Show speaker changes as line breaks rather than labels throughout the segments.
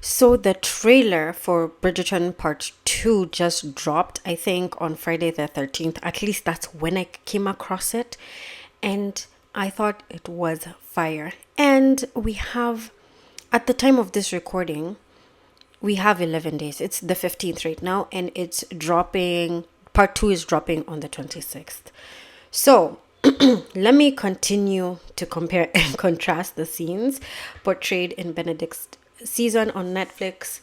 So the trailer for Bridgerton Part 2 just dropped, I think, on Friday the 13th. At least that's when I came across it. And I thought it was fire. And we have, at the time of this recording, we have 11 days. It's the 15th right now, and it's dropping, Part 2 is dropping on the 26th. So let me continue to compare and contrast the scenes portrayed in Benedict's season on Netflix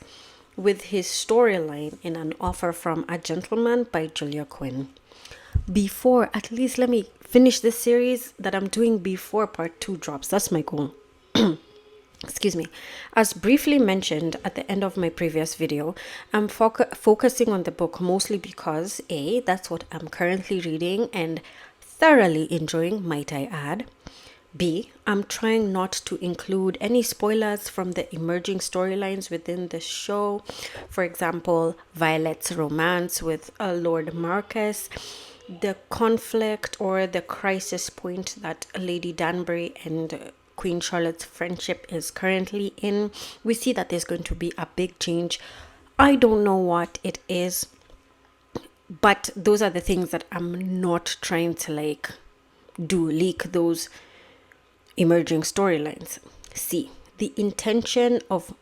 with his storyline in An Offer from a Gentleman by Julia Quinn. Before, at least let me finish this series that I'm doing before part 2 drops. That's my goal. Excuse me. As briefly mentioned at the end of my previous video, I'm focusing on the book mostly because A, that's what I'm currently reading and thoroughly enjoying, might I add. B, I'm trying not to include any spoilers from the emerging storylines within the show. For example, Violet's romance with Lord Marcus, the conflict or the crisis point that Lady Danbury and Queen Charlotte's friendship is currently in. We see that there's going to be a big change. I don't know what it is, but those are the things that I'm not trying to leak those emerging storylines. C, the intention of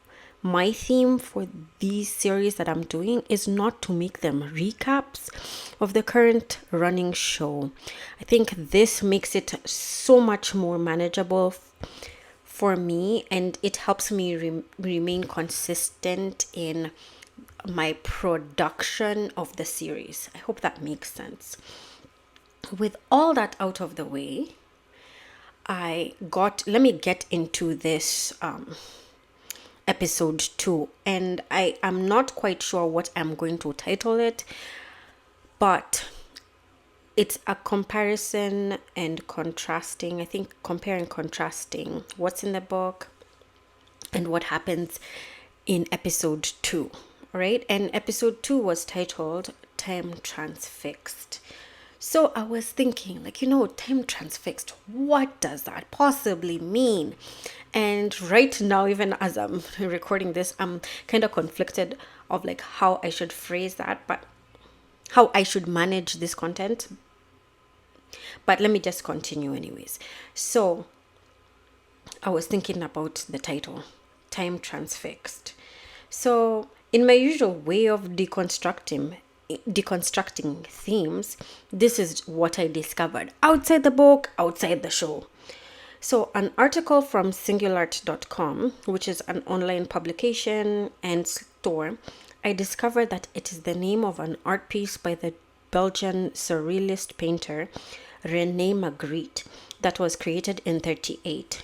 my theme for these series that I'm doing is not to make them recaps of the current running show. I think this makes it so much more manageable for me, and it helps me remain consistent in my production of the series. I hope that makes sense. With all that out of the way, let me get into this episode 2, and I am not quite sure what I'm going to title it, but it's a comparison and contrasting. I think compare and contrasting what's in the book and what happens in episode 2, right? And episode 2 was titled Time Transfixed. So I was thinking, time transfixed, what does that possibly mean? And right now, even as I'm recording this, I'm kind of conflicted of how I should phrase that, but how I should manage this content. But let me just continue anyways. So I was thinking about the title, Time Transfixed. So in my usual way of deconstructing themes, this is what I discovered outside the book, outside the show. So an article from Singularity.com, which is an online publication and store, I discovered that it is the name of an art piece by the Belgian surrealist painter René Magritte that was created in 1938,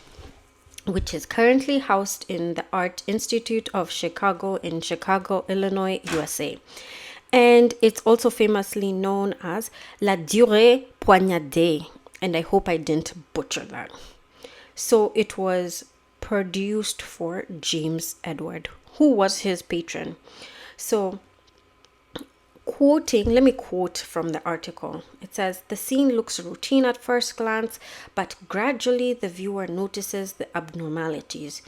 which is currently housed in the Art Institute of Chicago in Chicago, Illinois, USA. And it's also famously known as La Durée Poignardée. And I hope I didn't butcher that. So it was produced for James Edward, who was his patron. So let me quote from the article. It says, the scene looks routine at first glance, but gradually the viewer notices the abnormalities.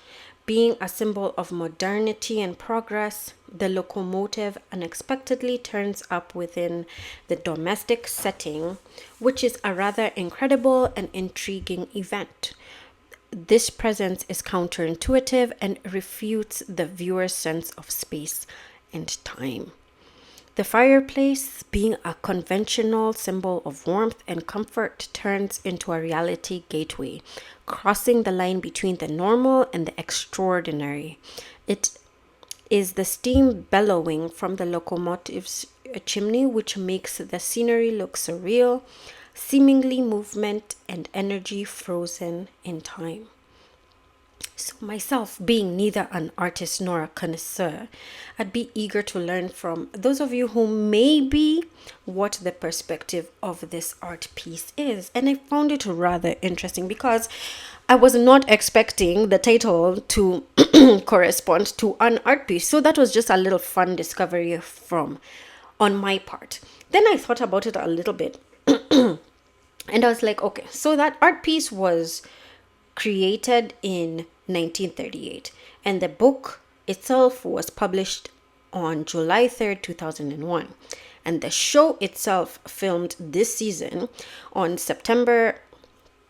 Being a symbol of modernity and progress, the locomotive unexpectedly turns up within the domestic setting, which is a rather incredible and intriguing event. This presence is counterintuitive and refutes the viewer's sense of space and time. The fireplace, being a conventional symbol of warmth and comfort, turns into a reality gateway, crossing the line between the normal and the extraordinary. It is the steam bellowing from the locomotive's chimney which makes the scenery look surreal, seemingly movement and energy frozen in time. So myself, being neither an artist nor a connoisseur, I'd be eager to learn from those of you who may be what the perspective of this art piece is. And I found it rather interesting because I was not expecting the title to correspond to an art piece. So that was just a little fun discovery on my part. Then I thought about it a little bit and I was like, okay, so that art piece was created in 1938 and the book itself was published on July 3rd, 2001. And the show itself filmed this season on September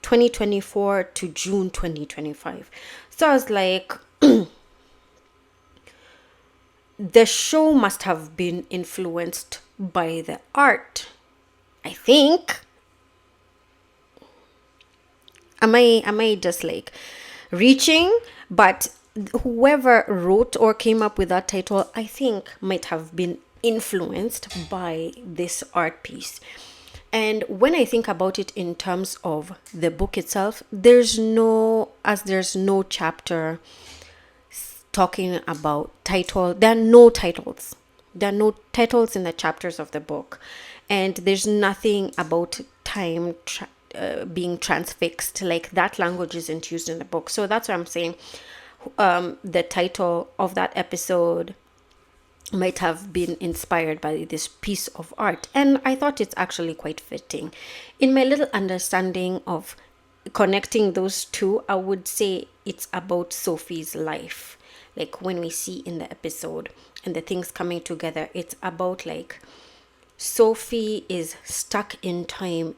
2024 to June 2025. So I was like, the show must have been influenced by the art, I think. Am I just like reaching? But whoever wrote or came up with that title, I think might have been influenced by this art piece. And when I think about it in terms of the book itself, there's no chapter talking about title. There are no titles. There are no titles in the chapters of the book. And there's nothing about time being transfixed. Like, that language isn't used in the book. So that's what I'm saying. The title of that episode might have been inspired by this piece of art. And I thought it's actually quite fitting. In my little understanding of connecting those two, I would say it's about Sophie's life. Like, when we see in the episode and the things coming together, it's about like Sophie is stuck in time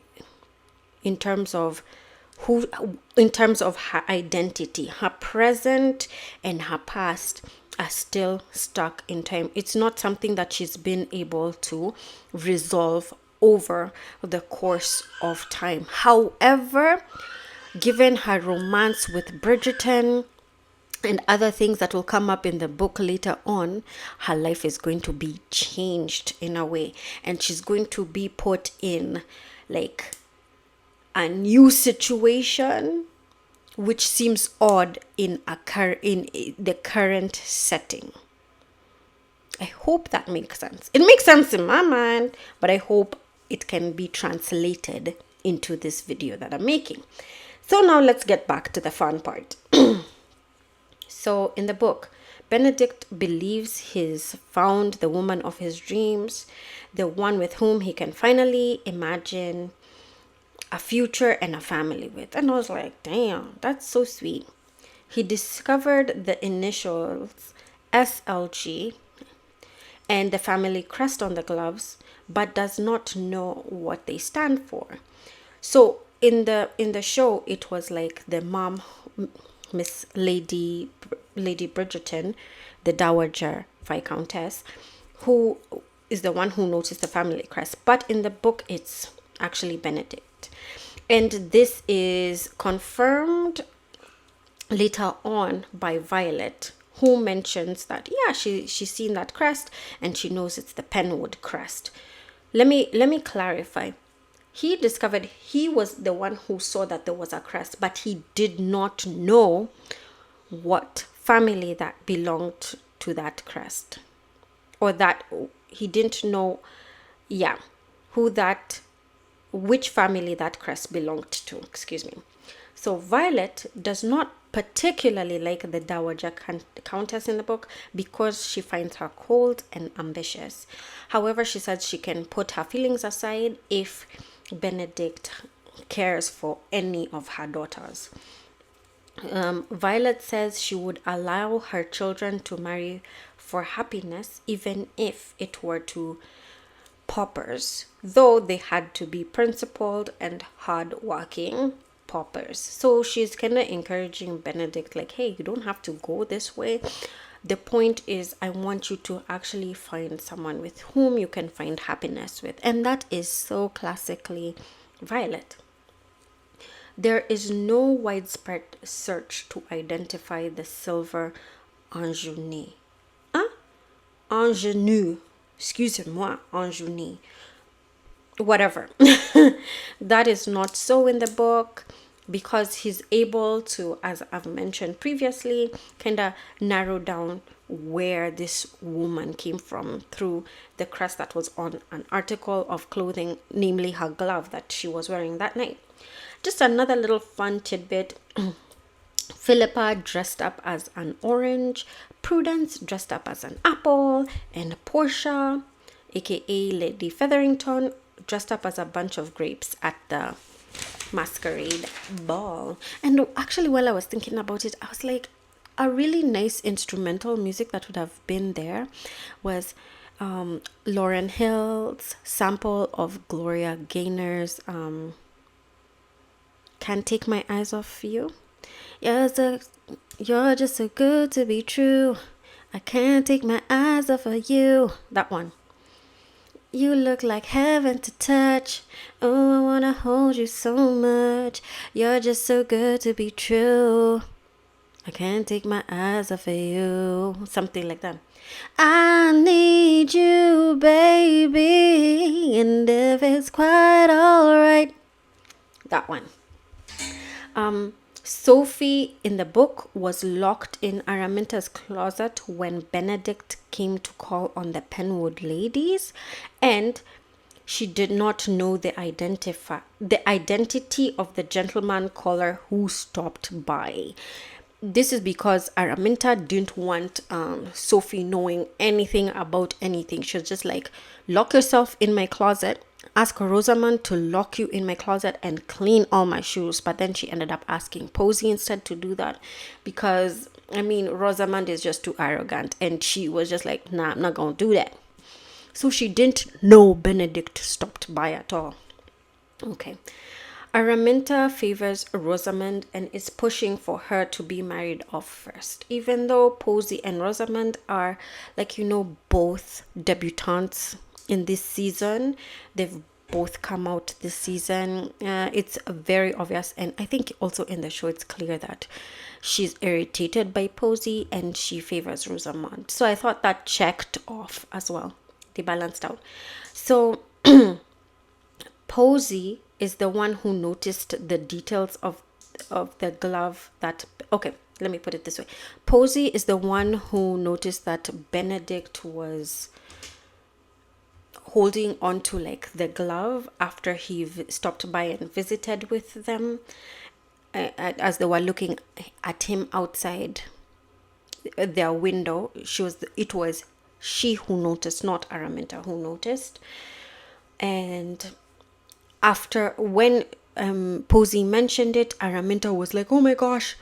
in terms of her identity. Her present and her past are still stuck in time. It's not something that she's been able to resolve over the course of time. However, given her romance with Bridgerton and other things that will come up in the book later on, her life is going to be changed in a way, and she's going to be put in like a new situation, which seems odd in the current setting. I hope that makes sense. It makes sense in my mind, but I hope it can be translated into this video that I'm making. So now let's get back to the fun part. So in the book, Benedict believes he's found the woman of his dreams, the one with whom he can finally imagine a future and a family with. And I was like, damn, that's so sweet. He discovered the initials SLG and the family crest on the gloves, but does not know what they stand for. So in the show, it was like the mom, Miss Lady Bridgerton, the Dowager Viscountess, who is the one who noticed the family crest. But in the book, it's actually Benedict. And this is confirmed later on by Violet, who mentions that, yeah, she's seen that crest and she knows it's the Penwood crest. Let me clarify. He discovered he was the one who saw that there was a crest, but he did not know what family that belonged to that crest, or that he didn't know, which family that crest belonged to. Excuse me. So Violet does not particularly like the Dowager Countess in the book because she finds her cold and ambitious. However, she says she can put her feelings aside if Benedict cares for any of her daughters. Violet says she would allow her children to marry for happiness, even if it were to paupers, though they had to be principled and hard-working paupers. So she's kind of encouraging Benedict, like, hey, you don't have to go this way. The point is, I want you to actually find someone with whom you can find happiness with. And that is so classically Violet. There is no widespread search to identify the silver ingenue. Ingenue. Excusez-moi, ingenue. Whatever. That is not so in the book, because he's able to, as I've mentioned previously, kind of narrow down where this woman came from through the crest that was on an article of clothing, namely her glove that she was wearing that night. Just another little fun tidbit. Philippa dressed up as an orange, Prudence dressed up as an apple, and Portia, aka Lady Featherington, dressed up as a bunch of grapes at the Masquerade Ball. And actually, while I was thinking about it, I was like, a really nice instrumental music that would have been there was Lauryn Hill's sample of Gloria Gaynor's Can't Take My Eyes Off You. You're just so good to be true. I can't take my eyes off of you. That one. You look like heaven to touch. Oh, I wanna hold you so much. You're just so good to be true. I can't take my eyes off of you. Something like that. I need you, baby. And if it's quite alright. That one. Sophie in the book was locked in Araminta's closet when Benedict came to call on the Penwood ladies, and she did not know the identity of the gentleman caller who stopped by. This is because Araminta didn't want Sophie knowing anything about anything. She was just like, lock yourself in my closet. Ask Rosamond to lock you in my closet and clean all my shoes. But then she ended up asking Posey instead to do that because, I mean, Rosamond is just too arrogant. And she was just like, nah, I'm not going to do that. So she didn't know Benedict stopped by at all. Okay. Araminta favors Rosamond and is pushing for her to be married off first. Even though Posey and Rosamond are, like, both debutantes in this season. They've both come out this season. It's very obvious, and I think also in the show it's clear that she's irritated by Posey and she favors Rosamond. So I thought that checked off as well. They balanced out. So Posey is the one who noticed the details of the glove that... Okay, let me put it this way. Posey is the one who noticed that Benedict was holding on to like the glove after he stopped by and visited with them as they were looking at him outside their window. It was she who noticed, not Araminta who noticed. And after, when Posey mentioned it, Araminta was like, oh my gosh.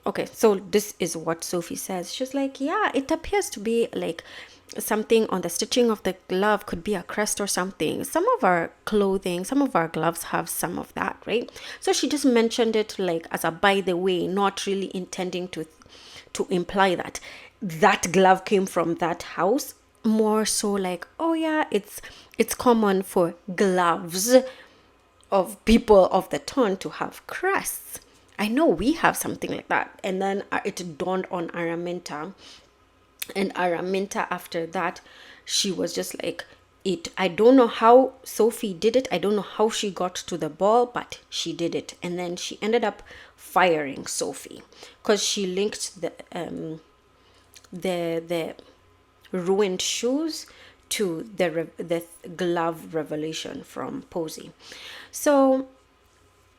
Okay, so this is what Sophie says. She's like, yeah, it appears to be like something on the stitching of the glove, could be a crest or something. Some of our clothing, some of our gloves have some of that, right? So she just mentioned it like as a by the way, not really intending to imply that that glove came from that house. More so like, oh yeah, it's common for gloves of people of the town to have crests. I know we have something like that. And then it dawned on Araminta. And Araminta, after that, she was just like, I don't know how Sophie did it. I don't know how she got to the ball, but she did it. And then she ended up firing Sophie because she linked the ruined shoes to the glove revelation from Posey. So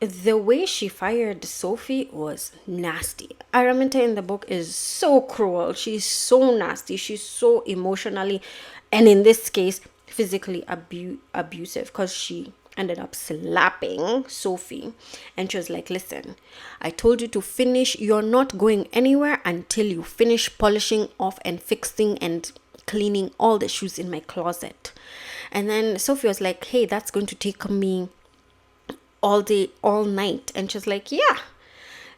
the way she fired Sophie was nasty. Araminta in the book is so cruel. She's so nasty. She's so emotionally, and in this case, physically abusive, because she ended up slapping Sophie. And she was like, listen, I told you to finish. You're not going anywhere until you finish polishing off and fixing and cleaning all the shoes in my closet. And then Sophie was like, hey, that's going to take me all day, all night. And she's like, yeah,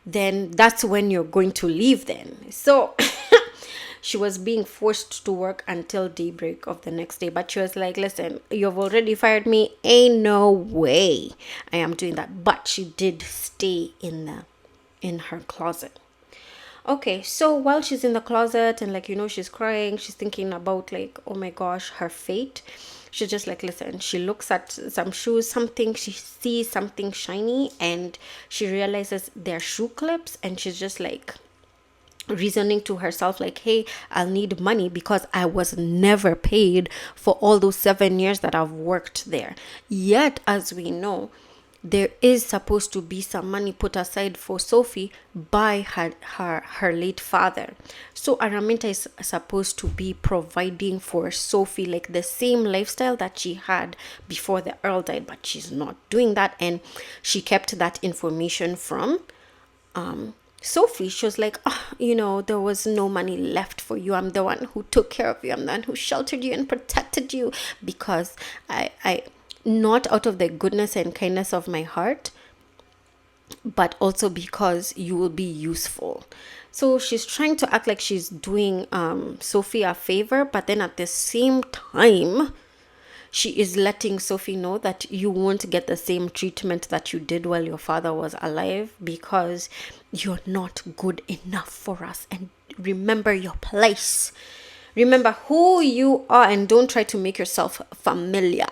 then that's when you're going to leave then. So she was being forced to work until daybreak of the next day. But she was like, listen, you've already fired me. Ain't no way I am doing that. But she did stay in her closet. Okay, so while she's in the closet and like, she's crying, she's thinking about like, oh my gosh, her fate. She's just like, listen, she looks at some shoes, she sees something shiny, and she realizes they're shoe clips, and she's just like reasoning to herself like, hey, I'll need money because I was never paid for all those 7 years that I've worked there. Yet, as we know, there is supposed to be some money put aside for Sophie by her late father. So Araminta is supposed to be providing for Sophie like the same lifestyle that she had before the Earl died, but she's not doing that. And she kept that information from Sophie, she was like, oh, there was no money left for you. I'm the one who took care of you. I'm the one who sheltered you and protected you because I not out of the goodness and kindness of my heart, but also because you will be useful. So she's trying to act like she's doing Sophie a favor, but then at the same time, she is letting Sophie know that you won't get the same treatment that you did while your father was alive because you're not good enough for us. And remember your place. Remember who you are and don't try to make yourself familiar.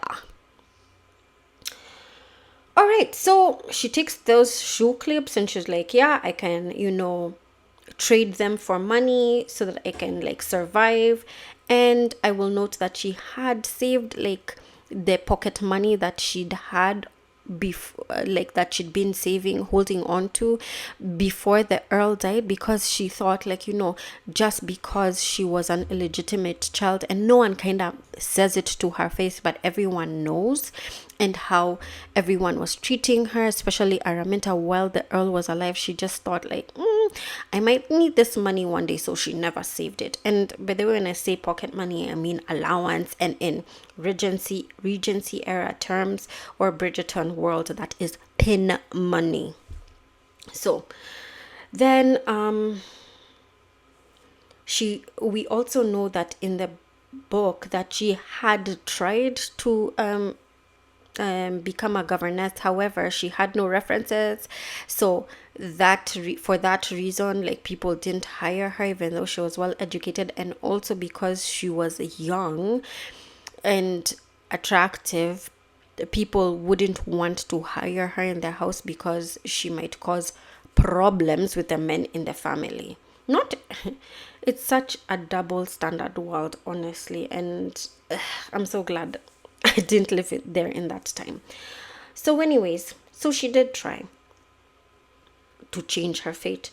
All right, so she takes those shoe clips and she's like, yeah, I can, trade them for money so that I can like survive. And I will note that she had saved like the pocket money that she'd had before, like that she'd been saving, holding on to before the earl died, because she thought like, just because she was an illegitimate child, and no one kind of says it to her face, but everyone knows, and how everyone was treating her, especially Araminta, while the earl was alive. She just thought like, I might need this money one day, so she never saved it. And by the way, when I say pocket money, I mean allowance, and in regency era terms or Bridgerton world, that is pin money. So then we also know that in the book that she had tried to become a governess. However, she had no references, so for that reason, like, people didn't hire her, even though she was well educated, and also because she was young and attractive, people wouldn't want to hire her in their house because she might cause problems with the men in the family. Not It's such a double standard world, honestly, and I'm so glad I didn't live there in that time. So anyways, so she did try to change her fate.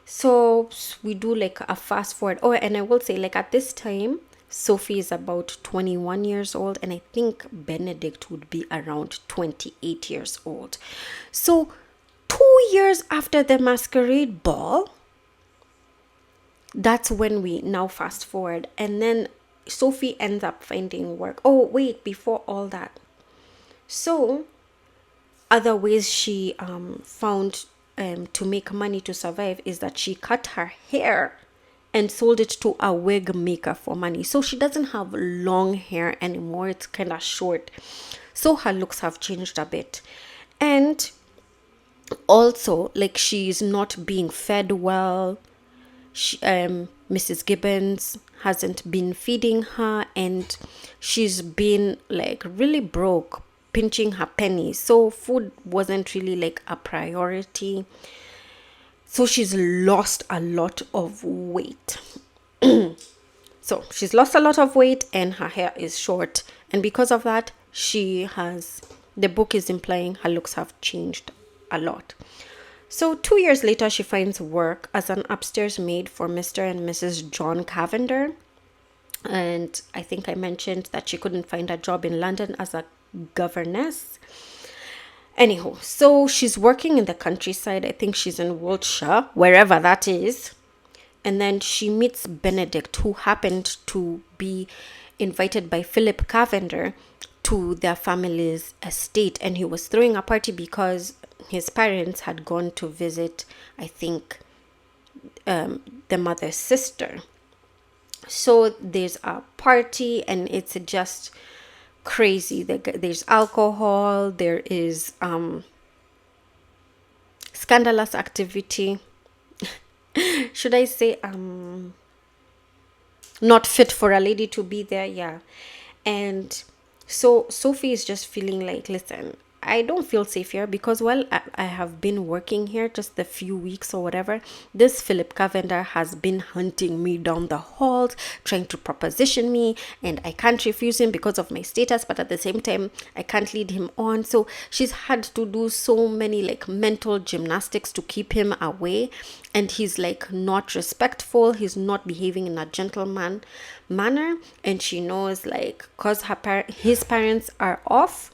So we do like a fast forward. Oh, and I will say, like, at this time, Sophie is about 21 years old, and I think Benedict would be around 28 years old. So 2 years after the Masquerade Ball, that's when we now fast forward, and then Sophie ends up finding work. Oh wait, before all that, so other ways she found to make money to survive is that she cut her hair and sold it to a wig maker for money. So she doesn't have long hair anymore, it's kind of short, so her looks have changed a bit. And also, like, she's not being fed well. Mrs. Gibbons hasn't been feeding her, and she's been like really broke, pinching her pennies. So food wasn't really like a priority. So she's lost a lot of weight. So she's lost a lot of weight and her hair is short. And because of that, the book is implying her looks have changed a lot. So 2 years later, she finds work as an upstairs maid for Mr. and Mrs. John Cavender. And I think I mentioned that she couldn't find a job in London as a governess. Anyhow, so she's working in the countryside. I think she's in Wiltshire, wherever that is. And then she meets Benedict, who happened to be invited by Philip Cavender to their family's estate. And he was throwing a party because his parents had gone to visit, I think, the mother's sister. So there's a party and it's just crazy. There's alcohol, there is scandalous activity. Should I say not fit for a lady to be there? Yeah. And so Sophie is just feeling like, listen, I don't feel safe here because, well, I have been working here just a few weeks or whatever. This Philip Cavender has been hunting me down the halls, trying to proposition me, and I can't refuse him because of my status, but at the same time, I can't lead him on. So she's had to do so many like mental gymnastics to keep him away, and he's like not respectful. He's not behaving in a gentleman manner, and she knows, like, because his parents are off,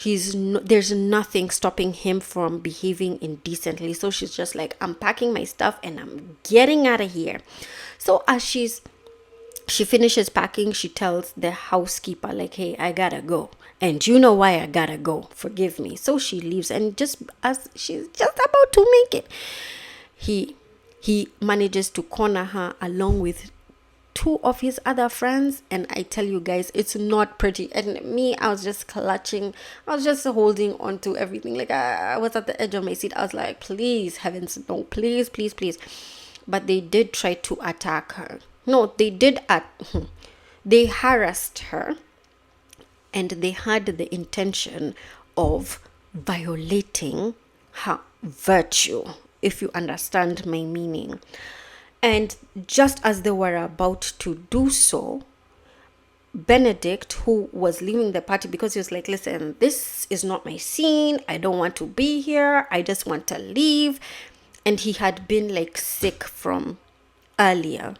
There's nothing stopping him from behaving indecently. So she's just like, I'm packing my stuff and I'm getting out of here. So as she finishes packing, she tells the housekeeper, like, hey, I gotta go. And you know why I gotta go. Forgive me. So she leaves, and just as she's just about to make it, he manages to corner her along with two of his other friends. And I tell you guys, it's not pretty. And me, I was just clutching, I was just holding on to everything. Like I was at the edge of my seat. I was like, please, heavens, no, please, please, please. But they did try to attack her. No, they harassed her, and they had the intention of violating her virtue, if you understand my meaning. And just as they were about to do so, Benedict, who was leaving the party because he was like, listen, this is not my scene. I don't want to be here. I just want to leave. And he had been like sick from earlier.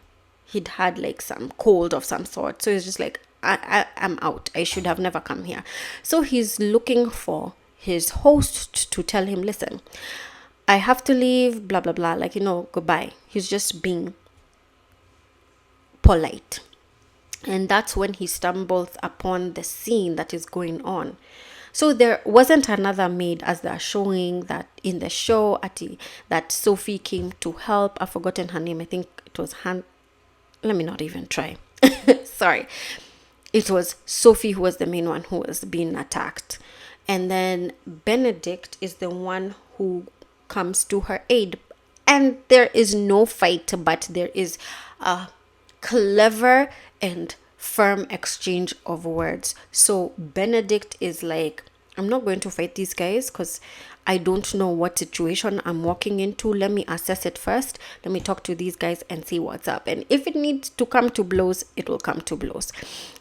He'd had like some cold of some sort. So he's just like, I'm out. I should have never come here. So he's looking for his host to tell him, listen, I have to leave, blah, blah, blah. Like, goodbye. He's just being polite. And that's when he stumbles upon the scene that is going on. So there wasn't another maid, as they're showing that in the show, that Sophie came to help. I've forgotten her name. I think it was let me not even try. Sorry. It was Sophie who was the main one who was being attacked. And then Benedict is the one who comes to her aid. And there is no fight, but there is a clever and firm exchange of words. So Benedict is like, I'm not going to fight these guys because I don't know what situation I'm walking into. Let me assess it first. Let me talk to these guys and see what's up. And if it needs to come to blows, it will come to blows.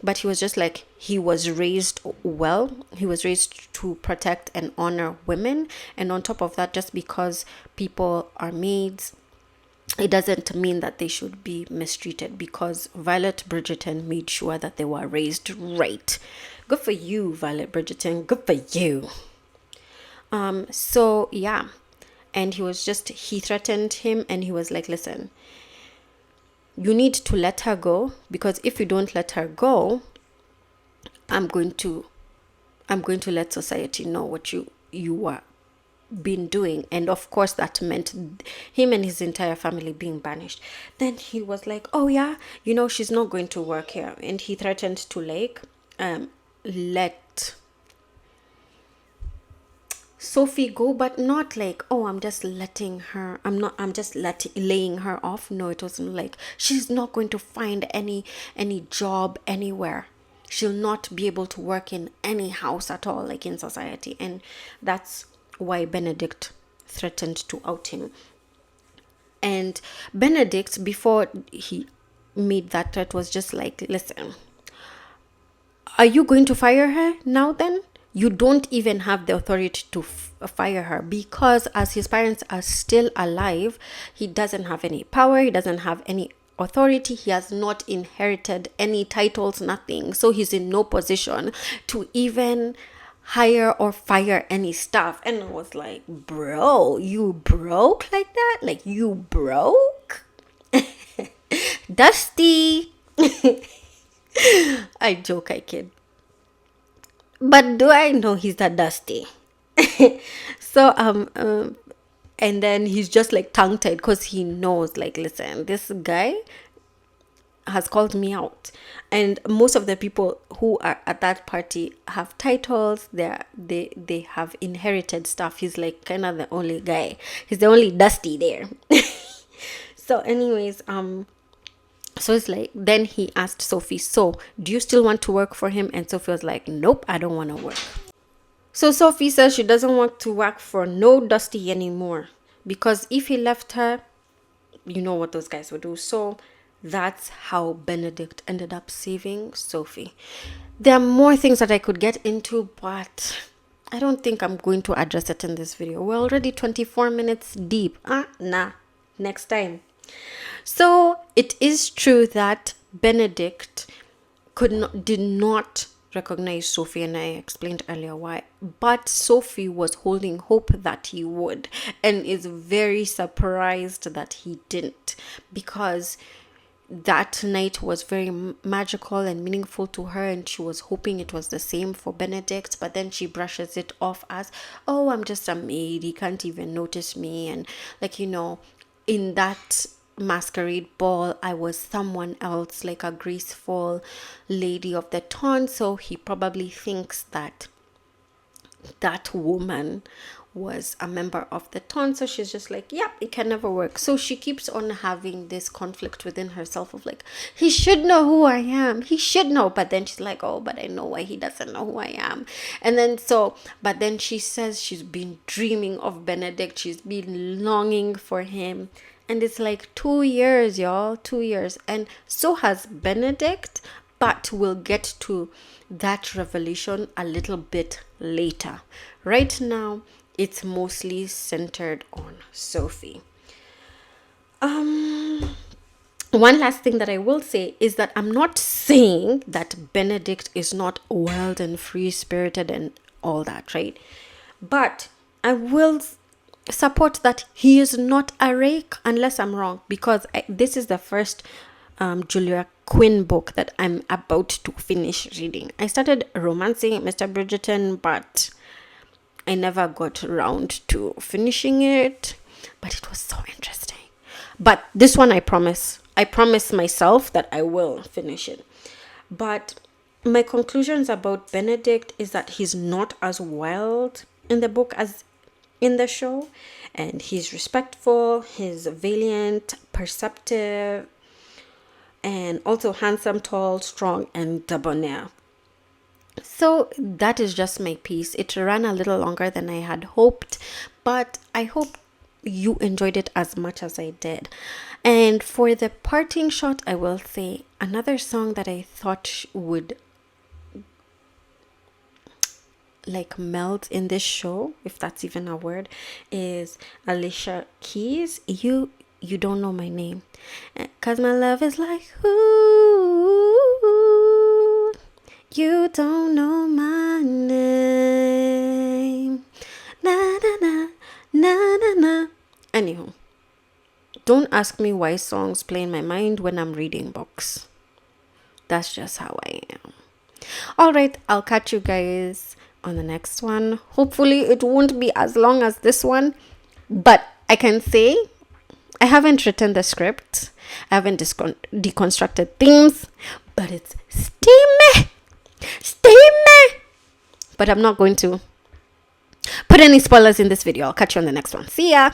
But he was just like, he was raised well. He was raised to protect and honor women. And on top of that, just because people are maids, it doesn't mean that they should be mistreated, because Violet Bridgerton made sure that they were raised right. Good for you, Violet Bridgerton. Good for you. So yeah, and he threatened him, and he was like, listen, you need to let her go, because if you don't let her go, I'm going to let society know what you are been doing. And of course that meant him and his entire family being banished. Then he was like, oh yeah, she's not going to work here. And he threatened to let Sophie go, but not like, oh, I'm just laying her off. No, it wasn't like, she's not going to find any job anywhere. She'll not be able to work in any house at all, like in society. And that's why Benedict threatened to out him. And Benedict, before he made that threat, was just like, listen, are you going to fire her now then? You don't even have the authority to fire her, because as his parents are still alive, he doesn't have any power. He doesn't have any authority. He has not inherited any titles, nothing. So he's in no position to even hire or fire any staff. And I was like, bro, you broke like that? Like, you broke? Dusty. I joke, I kid. But do I know he's that dusty? So and then he's just like tongue-tied, because he knows, like, listen, this guy has called me out. And most of the people who are at that party have titles. They have inherited stuff. He's like kind of the only guy. He's the only dusty there. So anyways, so it's like, then he asked Sophie, so do you still want to work for him? And Sophie was like, nope, I don't want to work. So Sophie says she doesn't want to work for no Dusty anymore, because if he left her, you know what those guys would do. So that's how Benedict ended up saving Sophie. There are more things that I could get into, but I don't think I'm going to address it in this video. We're already 24 minutes deep. Nah, next time. So it is true that Benedict did not recognize Sophie, and I explained earlier why. But Sophie was holding hope that he would, and is very surprised that he didn't, because that night was very magical and meaningful to her, and she was hoping it was the same for Benedict. But then she brushes it off as, oh, I'm just a maid, he can't even notice me. And like, you know, in that masquerade ball, I was someone else, like a graceful lady of the town. So he probably thinks that that woman was a member of the town. So she's just like, yep, it can never work. So she keeps on having this conflict within herself of like, he should know who I am, he should know. But then she's like, oh, but I know why he doesn't know who I am. And then but then she says she's been dreaming of Benedict, she's been longing for him. And it's like 2 years, y'all, 2 years. And so has Benedict, but we'll get to that revelation a little bit later. Right now, it's mostly centered on Sophie. One last thing that I will say is that I'm not saying that Benedict is not wild and free-spirited and all that, right? But I will support that he is not a rake, unless I'm wrong, because this is the first Julia Quinn book that I'm about to finish reading. I started romancing Mr. Bridgerton, but I never got around to finishing it. But it was so interesting. But this one, I promise myself that I will finish it. But my conclusions about Benedict is that he's not as wild in the book as in the show, and he's respectful, he's valiant, perceptive, and also handsome, tall, strong, and debonair. So that is just my piece. It ran a little longer than I had hoped, but I hope you enjoyed it as much as I did. And for the parting shot, I will say another song that I thought would like melt in this show, if that's even a word, is Alicia Keys. You don't know my name, 'cause my love is like, ooh, you don't know my name, na na na na na na. Anywho, don't ask me why songs play in my mind when I'm reading books. That's just how I am. All right, I'll catch you guys on the next one. Hopefully it won't be as long as this one, but I can say I haven't written the script, I haven't deconstructed themes, but it's steamy, but I'm not going to put any spoilers in this video. I'll catch you on the next one. See ya.